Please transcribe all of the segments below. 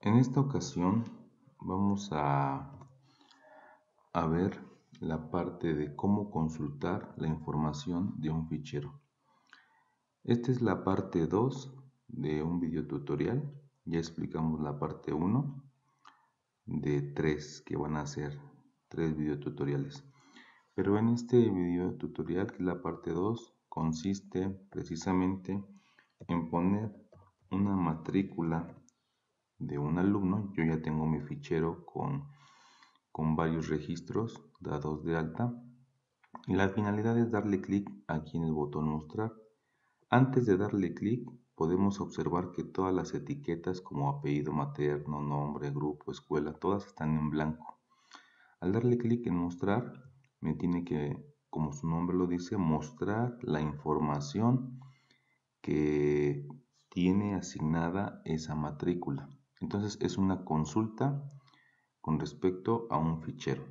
En esta ocasión vamos a ver la parte de cómo consultar la información de un fichero. Esta es la parte 2 de un video tutorial. Ya explicamos la parte 1 de 3 que van a ser 3 videotutoriales. Pero en este video tutorial, que es la parte 2, consiste precisamente en poner una matrícula de un alumno. Yo ya tengo mi fichero con varios registros dados de alta, y la finalidad es darle clic aquí en el botón mostrar. Antes de darle clic podemos observar que todas las etiquetas como apellido materno, nombre, grupo, escuela, todas están en blanco. Al darle clic en mostrar me tiene que, como su nombre lo dice, mostrar la información que tiene asignada esa matrícula. Entonces es una consulta con respecto a un fichero.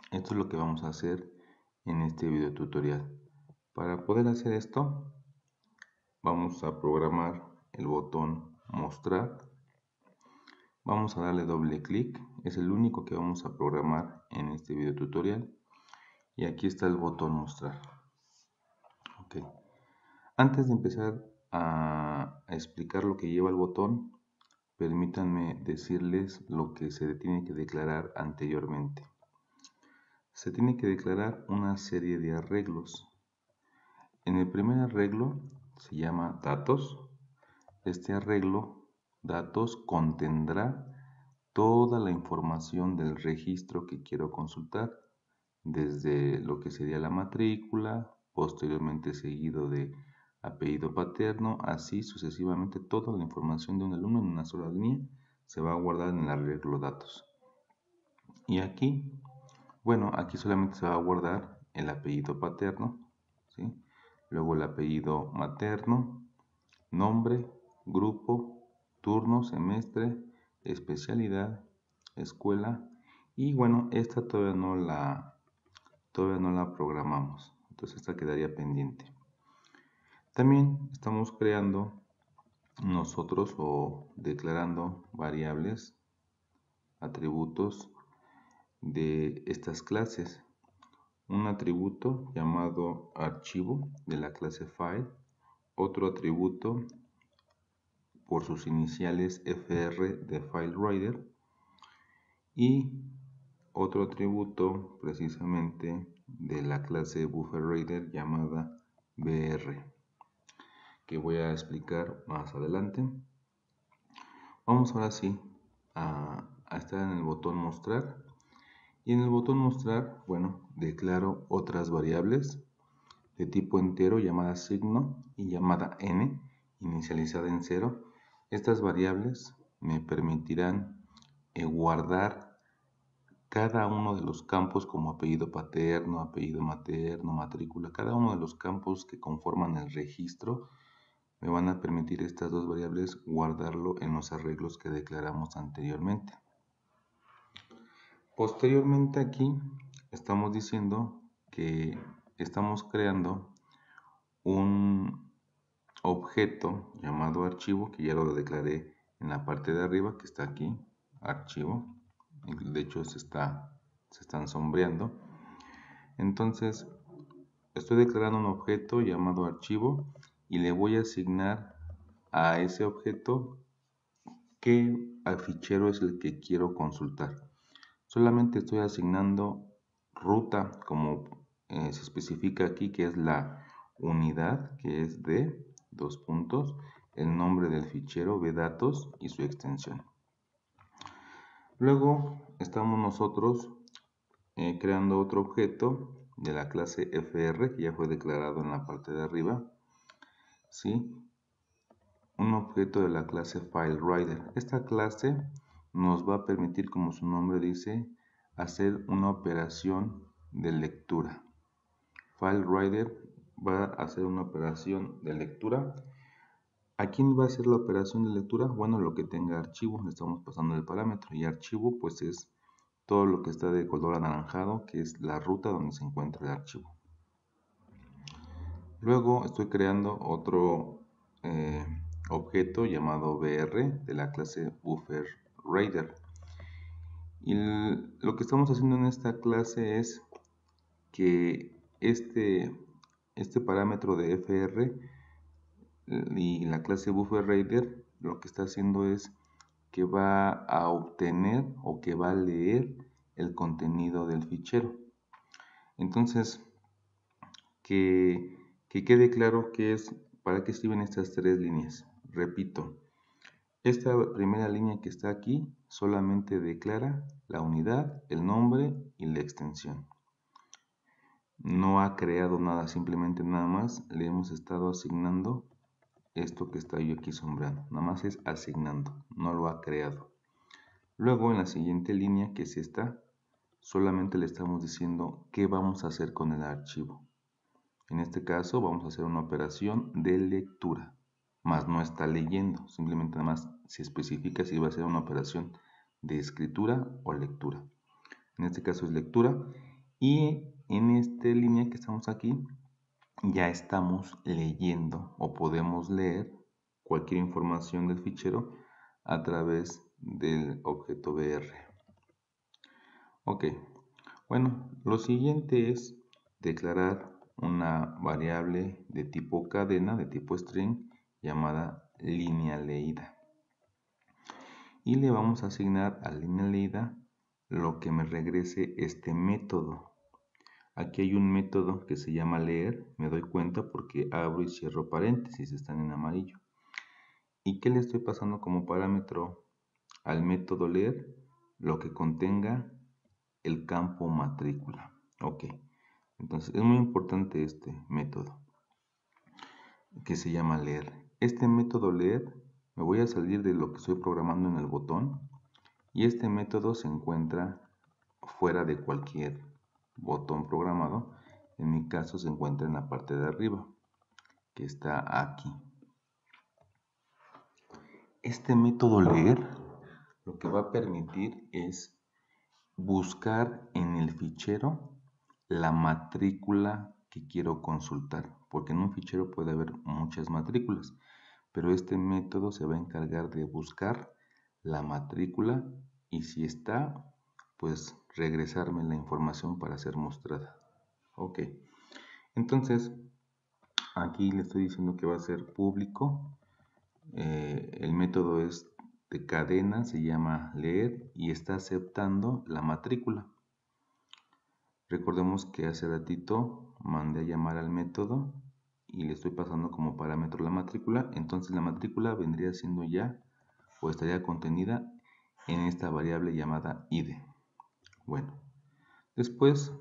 Esto es lo que vamos a hacer en este video tutorial. Para poder hacer esto, vamos a programar el botón mostrar. Vamos a darle doble clic, es el único que vamos a programar en este video tutorial. Y aquí está el botón mostrar. Ok. Antes de empezar a explicar lo que lleva el botón, permítanme decirles lo que se tiene que declarar anteriormente. Se tiene que declarar una serie de arreglos. En el primer arreglo se llama datos. Este arreglo, datos, contendrá toda la información del registro que quiero consultar, desde lo que sería la matrícula, posteriormente seguido de apellido paterno, así sucesivamente. Toda la información de un alumno en una sola línea se va a guardar en el arreglo datos. Y aquí, bueno, aquí solamente se va a guardar el apellido paterno, ¿sí? Luego el apellido materno, nombre, grupo, turno, semestre, especialidad, escuela, y bueno, esta todavía no la programamos, entonces esta quedaría pendiente. También estamos creando nosotros o declarando variables, atributos de estas clases. Un atributo llamado archivo de la clase file, otro atributo por sus iniciales FR de FileRider, y otro atributo precisamente de la clase BufferReader llamada BR, que voy a explicar más adelante. Vamos ahora sí a estar en el botón mostrar, y en el botón mostrar, bueno, declaro otras variables de tipo entero llamada signo y llamada n, inicializada en 0. Estas variables me permitirán guardar cada uno de los campos como apellido paterno, apellido materno, matrícula. Cada uno de los campos que conforman el registro me van a permitir estas dos variables guardarlo en los arreglos que declaramos anteriormente. Posteriormente aquí estamos diciendo que estamos creando un objeto llamado archivo, que ya lo declaré en la parte de arriba, que está aquí, archivo. De hecho se están sombreando. Entonces estoy declarando un objeto llamado archivo y le voy a asignar a ese objeto qué fichero es el que quiero consultar. Solamente estoy asignando ruta, como se especifica aquí, que es la unidad, que es de dos puntos, el nombre del fichero, vdatos, y su extensión. Luego estamos nosotros creando otro objeto de la clase FR, que ya fue declarado en la parte de arriba, ¿sí? Un objeto de la clase FileRider. Esta clase nos va a permitir, como su nombre dice, hacer una operación de lectura. FileRider va a hacer una operación de lectura. ¿A quién va a hacer la operación de lectura? Bueno, lo que tenga archivo, le estamos pasando el parámetro, y archivo pues es todo lo que está de color anaranjado, que es la ruta donde se encuentra el archivo. Luego estoy creando otro objeto llamado BR de la clase BufferReader. Y lo que estamos haciendo en esta clase es que este parámetro de FR y la clase BufferReader lo que está haciendo es que va a obtener o que va a leer el contenido del fichero. Entonces, que quede claro que es para qué sirven estas tres líneas. Repito, esta primera línea que está aquí solamente declara la unidad, el nombre y la extensión. No ha creado nada, simplemente nada más le hemos estado asignando esto que está yo aquí sombreando. Nada más es asignando, no lo ha creado. Luego en la siguiente línea, que es esta, solamente le estamos diciendo qué vamos a hacer con el archivo. En este caso vamos a hacer una operación de lectura, más no está leyendo, simplemente nada más se especifica si va a ser una operación de escritura o lectura. En este caso es lectura, y en esta línea que estamos aquí ya estamos leyendo o podemos leer cualquier información del fichero a través del objeto BR. Ok, bueno, lo siguiente es declarar una variable de tipo cadena, de tipo string, llamada línea leída. Y le vamos a asignar a línea leída lo que me regrese este método. Aquí hay un método que se llama leer, me doy cuenta porque abro y cierro paréntesis, están en amarillo. ¿Y qué le estoy pasando como parámetro al método leer? Lo que contenga el campo matrícula. Ok, entonces es muy importante este método que se llama leer. Este método leer, me voy a salir de lo que estoy programando en el botón, y este método se encuentra fuera de cualquier botón programado. En mi caso se encuentra en la parte de arriba, que está aquí. Este método leer lo que va a permitir es buscar en el fichero la matrícula que quiero consultar, porque en un fichero puede haber muchas matrículas, pero este método se va a encargar de buscar la matrícula y si está, pues regresarme la información para ser mostrada. Ok, entonces aquí le estoy diciendo que va a ser público. El método es de cadena, se llama leer y está aceptando la matrícula. Recordemos que hace ratito mandé a llamar al método y le estoy pasando como parámetro la matrícula. Entonces la matrícula vendría siendo ya o estaría contenida en esta variable llamada id. Bueno, después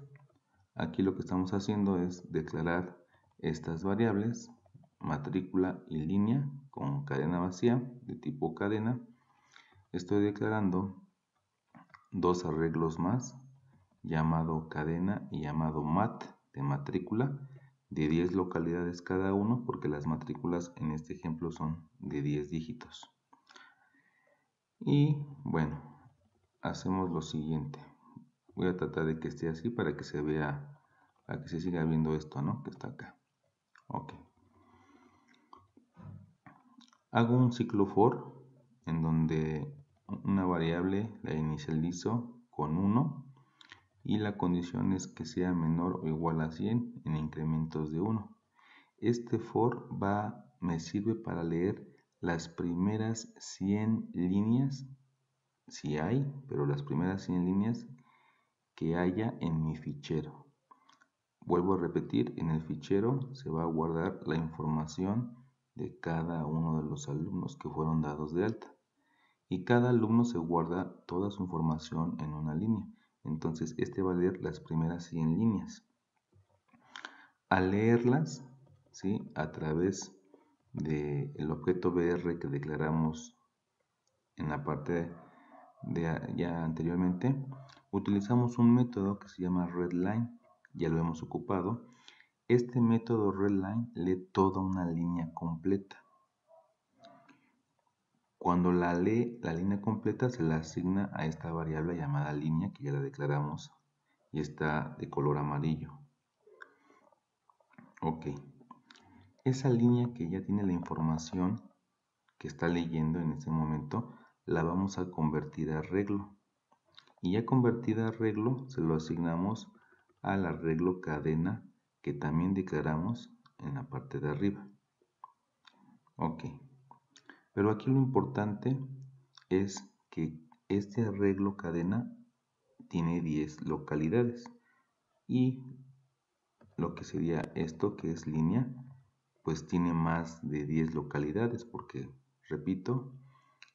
aquí lo que estamos haciendo es declarar estas variables matrícula y línea con cadena vacía de tipo cadena. Estoy declarando dos arreglos más llamado cadena y llamado mat de matrícula de 10 localidades cada uno, porque las matrículas en este ejemplo son de 10 dígitos. Y bueno, hacemos lo siguiente. Voy a tratar de que esté así para que se vea, para que se siga viendo esto, ¿no? Que está acá. Ok. Hago un ciclo for en donde una variable la inicializo con 1 y la condición es que sea menor o igual a 100 en incrementos de 1. Este for me sirve para leer las primeras 100 líneas, si hay, pero las primeras 100 líneas que haya en mi fichero. Vuelvo a repetir, en el fichero se va a guardar la información de cada uno de los alumnos que fueron dados de alta. Y cada alumno se guarda toda su información en una línea. Entonces este va a leer las primeras 100 líneas. Al leerlas, ¿sí?, a través del objeto BR que declaramos en la parte de ya anteriormente, utilizamos un método que se llama readLine, ya lo hemos ocupado. Este método readLine lee toda una línea completa. Cuando la lee la línea completa se la asigna a esta variable llamada línea que ya la declaramos y está de color amarillo. Ok, esa línea que ya tiene la información que está leyendo en este momento, la vamos a convertir a arreglo. Y ya convertida a arreglo, se lo asignamos al arreglo cadena que también declaramos en la parte de arriba. Ok, pero aquí lo importante es que este arreglo cadena tiene 10 localidades y lo que sería esto que es línea, pues tiene más de 10 localidades porque, repito,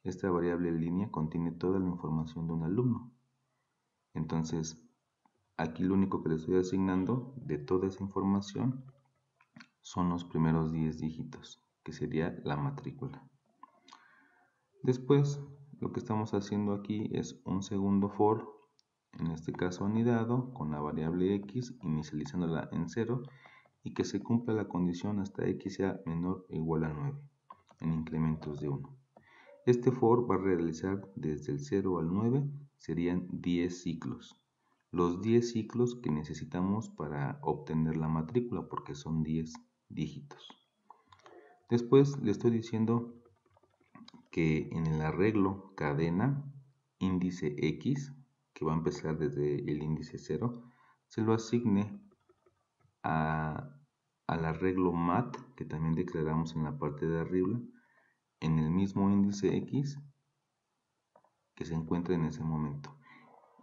esta variable línea contiene toda la información de un alumno. Entonces, aquí lo único que le estoy asignando de toda esa información son los primeros 10 dígitos, que sería la matrícula. Después, lo que estamos haciendo aquí es un segundo for, en este caso anidado, con la variable x, inicializándola en 0, y que se cumpla la condición hasta x sea menor o igual a 9, en incrementos de 1. Este for va a realizar desde el 0 al 9, serían 10 ciclos. Los 10 ciclos que necesitamos para obtener la matrícula, porque son 10 dígitos. Después le estoy diciendo que en el arreglo cadena índice x, que va a empezar desde el índice 0, se lo asigne al arreglo mat, que también declaramos en la parte de arriba, en el mismo índice x que se encuentra en ese momento.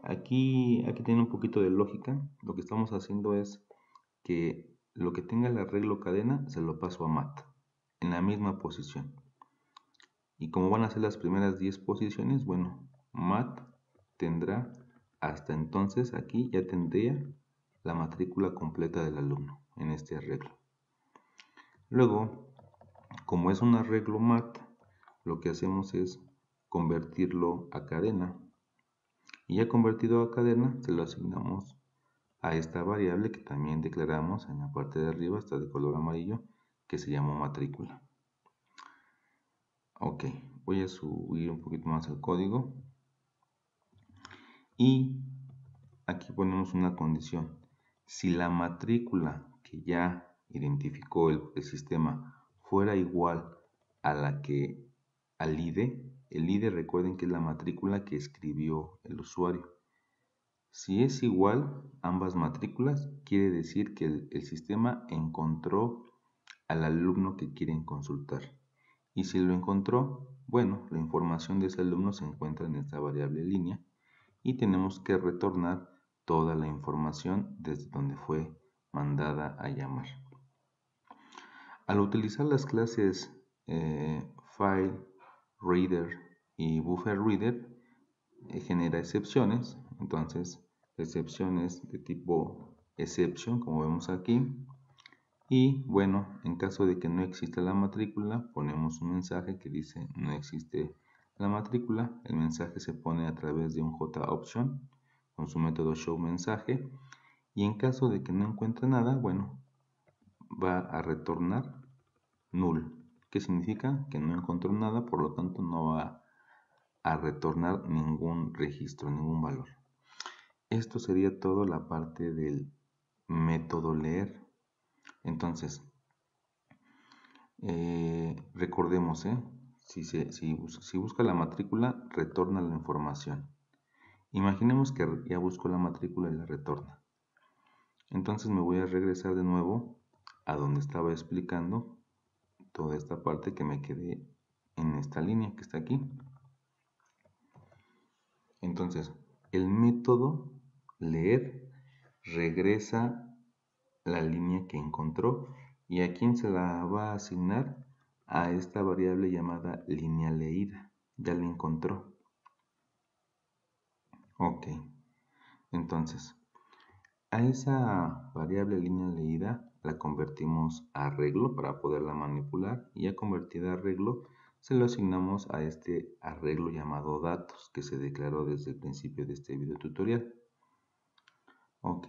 Aquí tiene un poquito de lógica. Lo que estamos haciendo es que lo que tenga el arreglo cadena se lo paso a mat en la misma posición. Y como van a ser las primeras 10 posiciones, bueno, mat tendrá hasta entonces, aquí ya tendría la matrícula completa del alumno en este arreglo. Luego, como es un arreglo mat, lo que hacemos es convertirlo a cadena. Y ya convertido a cadena, se lo asignamos a esta variable que también declaramos en la parte de arriba, está de color amarillo, que se llamó matrícula. Ok, voy a subir un poquito más el código. Y aquí ponemos una condición. Si la matrícula que ya identificó el sistema fuera igual a la que al IDE, el IDE recuerden que es la matrícula que escribió el usuario. Si es igual ambas matrículas, quiere decir que el sistema encontró al alumno que quieren consultar. Y si lo encontró, bueno, la información de ese alumno se encuentra en esta variable línea y tenemos que retornar toda la información desde donde fue mandada a llamar. Al utilizar las clases File Reader y Buffer Reader, genera excepciones. Entonces, excepciones de tipo exception, como vemos aquí. Y bueno, en caso de que no exista la matrícula, ponemos un mensaje que dice no existe la matrícula. El mensaje se pone a través de un JOption con su método showMensaje. Y en caso de que no encuentre nada, bueno, va a retornar null. ¿Qué significa? Que no encontró nada, por lo tanto no va a retornar ningún registro, ningún valor. Esto sería todo la parte del método leer. Entonces, recordemos, si busca la matrícula, retorna la información. Imaginemos que ya buscó la matrícula y la retorna. Entonces me voy a regresar de nuevo a donde estaba explicando toda esta parte que me quedé en esta línea que está aquí. Entonces, el método leer regresa la línea que encontró y a quién se la va a asignar, a esta variable llamada línea leída. Ya la encontró. Ok, entonces a esa variable línea leída la convertimos a arreglo para poderla manipular y ya convertida a arreglo se lo asignamos a este arreglo llamado datos que se declaró desde el principio de este video tutorial. Ok,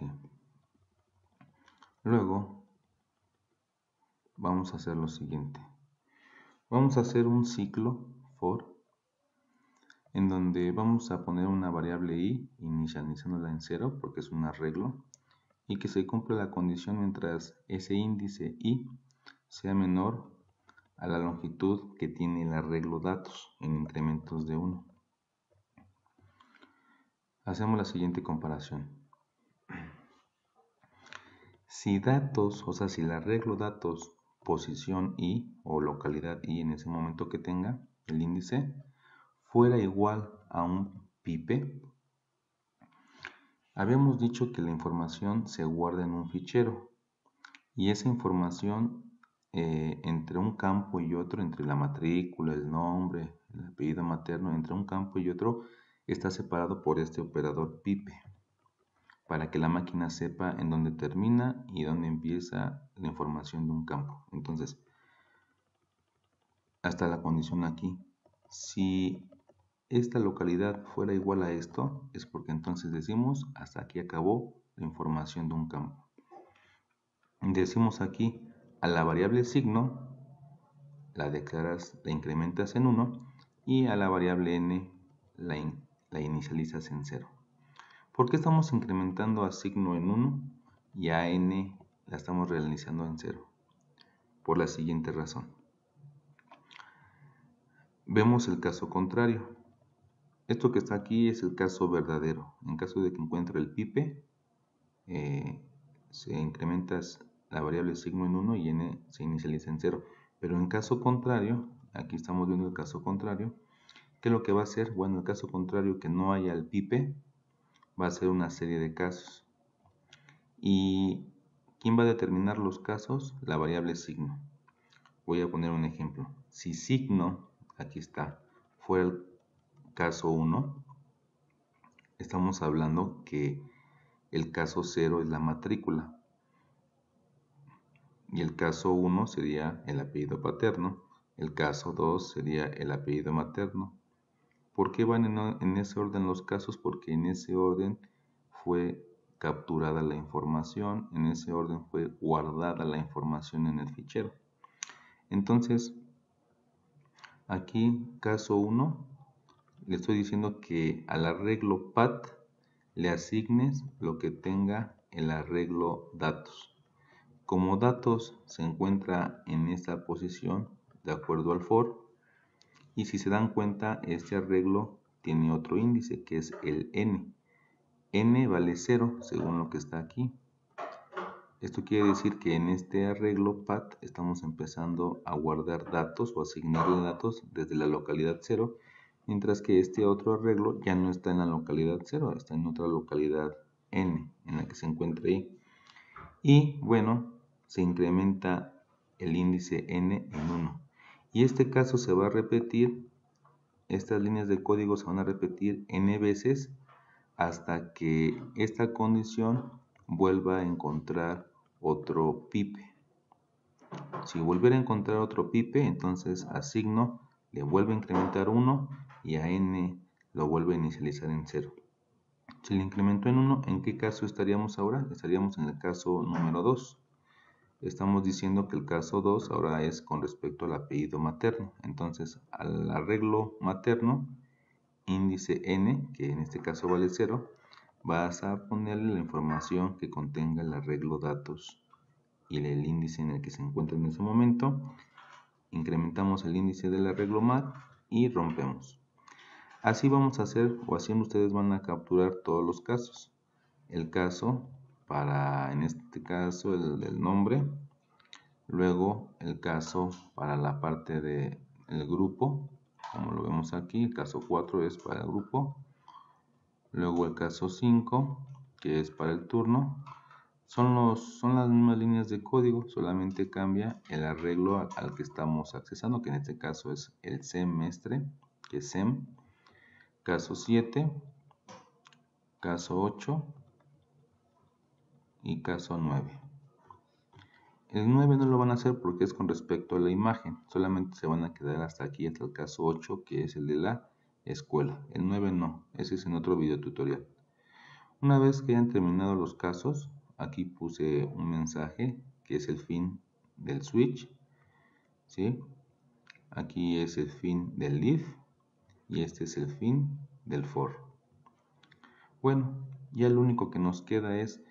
luego vamos a hacer lo siguiente. Vamos a hacer un ciclo for en donde vamos a poner una variable i inicializándola en 0 porque es un arreglo y que se cumpla la condición mientras ese índice i sea menor a la longitud que tiene el arreglo datos en incrementos de 1. Hacemos la siguiente comparación. Si datos, o sea, si el arreglo datos posición i o localidad i en ese momento que tenga el índice fuera igual a un pipe, habíamos dicho que la información se guarda en un fichero y esa información entre un campo y otro, entre la matrícula, el nombre, el apellido materno, entre un campo y otro está separado por este operador pipe, para que la máquina sepa en dónde termina y dónde empieza la información de un campo. Entonces, hasta la condición aquí. Si esta localidad fuera igual a esto, es porque entonces decimos hasta aquí acabó la información de un campo. Decimos aquí a la variable signo, la incrementas en 1 y a la variable n la inicializas en 0. ¿Por qué estamos incrementando a signo en 1 y a n la estamos realizando en 0? Por la siguiente razón. Vemos el caso contrario. Esto que está aquí es el caso verdadero. En caso de que encuentre el pipe, se incrementa la variable signo en 1 y n se inicializa en 0. Pero en caso contrario, aquí estamos viendo el caso contrario, ¿qué es lo que va a hacer? Bueno, el caso contrario que no haya el pipe, va a ser una serie de casos. ¿Y quién va a determinar los casos? La variable signo. Voy a poner un ejemplo. Si signo, aquí está, fuera el caso 1, estamos hablando que el caso 0 es la matrícula. Y el caso 1 sería el apellido paterno. El caso 2 sería el apellido materno. ¿Por qué van en ese orden los casos? Porque en ese orden fue capturada la información, en ese orden fue guardada la información en el fichero. Entonces, aquí, caso 1, le estoy diciendo que al arreglo PAT le asignes lo que tenga el arreglo datos. Como datos se encuentra en esta posición de acuerdo al for, y si se dan cuenta, este arreglo tiene otro índice que es el n. N vale 0 según lo que está aquí. Esto quiere decir que en este arreglo PAT estamos empezando a guardar datos o asignarle datos desde la localidad 0, mientras que este otro arreglo ya no está en la localidad 0, está en otra localidad n, en la que se encuentra ahí. Y bueno, se incrementa el índice n en 1. Y este caso se va a repetir, estas líneas de código se van a repetir n veces hasta que esta condición vuelva a encontrar otro pipe. Si volviera a encontrar otro pipe, entonces a signo le vuelve a incrementar 1 y a n lo vuelve a inicializar en 0. Si le incrementó en 1, ¿en qué caso estaríamos ahora? Estaríamos en el caso número 2. Estamos diciendo que el caso 2 ahora es con respecto al apellido materno. Entonces, al arreglo materno, índice n, que en este caso vale 0, vas a ponerle la información que contenga el arreglo datos y el índice en el que se encuentra en ese momento. Incrementamos el índice del arreglo mat y rompemos. Así vamos a hacer, o así ustedes van a capturar todos los casos. El caso para, en este caso, el nombre. Luego el caso para la parte del grupo, como lo vemos aquí, el caso 4 es para el grupo. Luego el caso 5, que es para el turno. Son las mismas líneas de código, solamente cambia el arreglo al que estamos accesando, que en este caso es el semestre, que es SEM. Caso 7, caso 8 y caso 9. El 9 no lo van a hacer porque es con respecto a la imagen, solamente se van a quedar hasta aquí, hasta el caso 8, que es el de la escuela. El 9 no, ese es en otro video tutorial. Una vez que hayan terminado los casos, aquí puse un mensaje que es el fin del switch, ¿sí? Aquí es el fin del if y este es el fin del for. Bueno, ya lo único que nos queda es,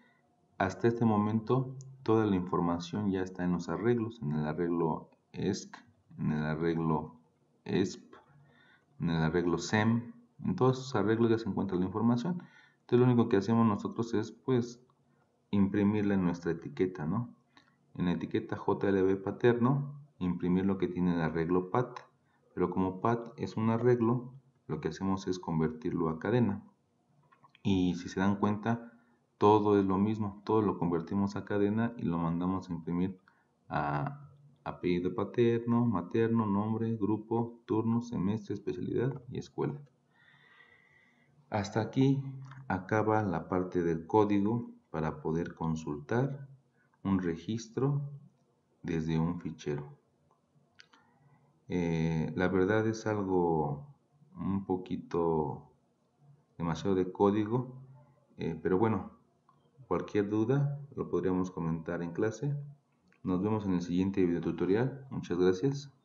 hasta este momento, toda la información ya está en los arreglos, en el arreglo ESC, en el arreglo ESP, en el arreglo SEM. En todos esos arreglos ya se encuentra la información. Entonces lo único que hacemos nosotros es pues imprimirla en nuestra etiqueta, ¿no? En la etiqueta JLB paterno, imprimir lo que tiene el arreglo PAT. Pero como PAT es un arreglo, lo que hacemos es convertirlo a cadena. Y si se dan cuenta, todo es lo mismo, todo lo convertimos a cadena y lo mandamos a imprimir a apellido paterno, materno, nombre, grupo, turno, semestre, especialidad y escuela. Hasta aquí acaba la parte del código para poder consultar un registro desde un fichero. La verdad es algo un poquito demasiado de código, pero bueno, cualquier duda lo podríamos comentar en clase. Nos vemos en el siguiente video tutorial. Muchas gracias.